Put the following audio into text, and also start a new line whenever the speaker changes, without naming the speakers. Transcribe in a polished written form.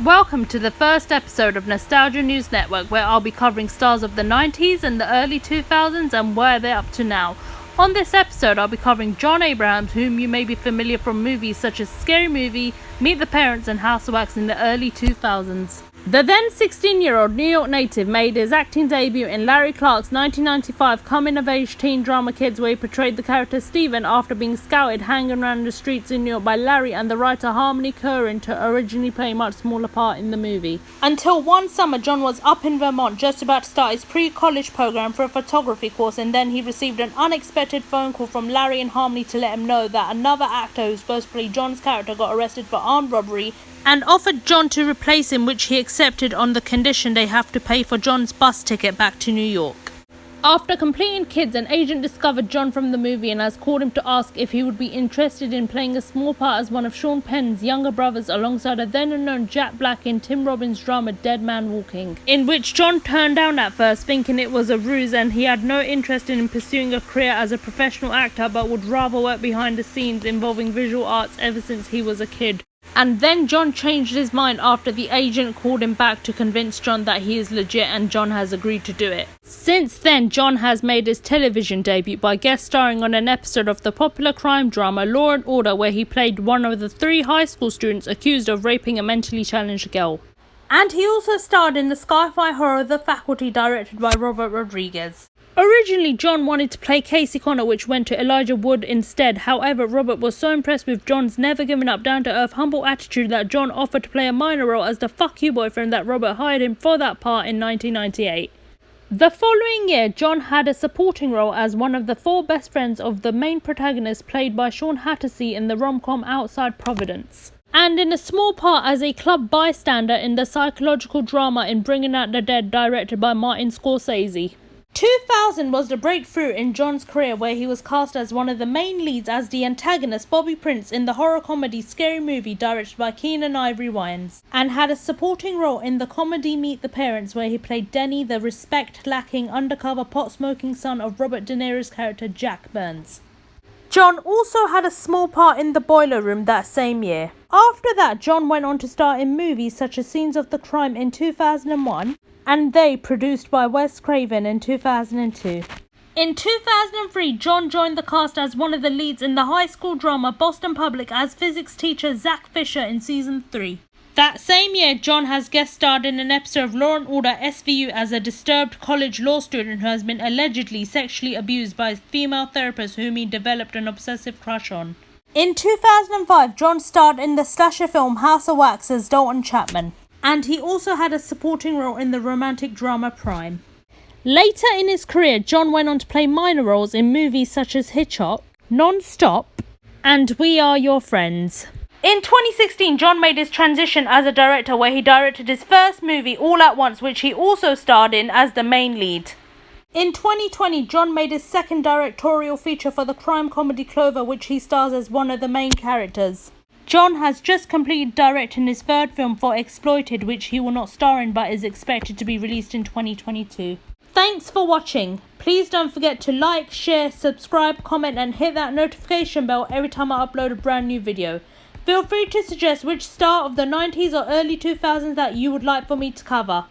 Welcome to the first episode of Nostalgia News Network, where I'll be covering stars of the 90s and the early 2000s and where they're up to now. On this episode, I'll be covering Jon Abrahams, whom you may be familiar from movies such as Scary Movie, Meet the Parents and House of Wax in the early 2000s. The then 16-year-old New York native made his acting debut in Larry Clark's 1995 coming-of-age teen drama Kids, where he portrayed the character Steven after being scouted hanging around the streets in New York by Larry and the writer Harmony Korine to originally play a much smaller part in the movie. Until one summer, Jon was up in Vermont just about to start his pre-college program for a photography course, and then he received an unexpected phone call from Larry and Harmony to let him know that another actor who's supposed to play Jon's character got arrested for armed robbery and offered Jon to replace him, which he accepted on the condition they have to pay for Jon's bus ticket back to New York. After completing Kids, an agent discovered Jon from the movie and has called him to ask if he would be interested in playing a small part as one of Sean Penn's younger brothers alongside a then unknown Jack Black in Tim Robbins' drama Dead Man Walking, in which Jon turned down at first, thinking it was a ruse and he had no interest in pursuing a career as a professional actor but would rather work behind the scenes involving visual arts ever since he was a kid. And then Jon changed his mind after the agent called him back to convince Jon that he is legit, and Jon has agreed to do it. Since then, Jon has made his television debut by guest starring on an episode of the popular crime drama Law and Order, where he played one of the 3 high school students accused of raping a mentally challenged girl. And he also starred in the sci-fi horror The Faculty, directed by Robert Rodriguez. Originally, Jon wanted to play Casey Connor, which went to Elijah Wood instead. However, Robert was so impressed with Jon's never-giving-up, down-to-earth, humble attitude that Jon offered to play a minor role as the fuck you boyfriend that Robert hired him for that part in 1998. The following year, Jon had a supporting role as one of the 4 best friends of the main protagonist, played by Sean Hattersey in the rom-com Outside Providence, and in a small part as a club bystander in the psychological drama In Bringing Out the Dead, directed by Martin Scorsese. 2000 was the breakthrough in Jon's career, where he was cast as one of the main leads as the antagonist Bobby Prince in the horror comedy Scary Movie, directed by Keenan Ivory Wayans, and had a supporting role in the comedy Meet the Parents, where he played Denny, the respect-lacking undercover pot-smoking son of Robert De Niro's character Jack Burns. Jon also had a small part in The Boiler Room that same year. After that, Jon went on to star in movies such as Scenes of the Crime in 2001, and They, produced by Wes Craven, in 2002. In 2003, Jon joined the cast as one of the leads in the high school drama Boston Public as physics teacher Zach Fisher in season 3. That same year, Jon has guest starred in an episode of Law and Order SVU as a disturbed college law student who has been allegedly sexually abused by a female therapist whom he developed an obsessive crush on. In 2005, Jon starred in the slasher film House of Wax as Dalton Chapman, and he also had a supporting role in the romantic drama Prime. Later in his career, Jon went on to play minor roles in movies such as Hitchcock, Non-Stop, and We Are Your Friends. In 2016, Jon made his transition as a director, where he directed his first movie All at Once, which he also starred in as the main lead. In 2020, Jon made his second directorial feature for the crime comedy Clover, which he stars as one of the main characters. Jon has just completed directing his 3rd film for Exploited, which he will not star in but is expected to be released in 2022. Thanks for watching. Please don't forget to like, share, subscribe, comment and hit that notification bell every time I upload a brand new video. Feel free to suggest which star of the 90s or early 2000s that you would like for me to cover.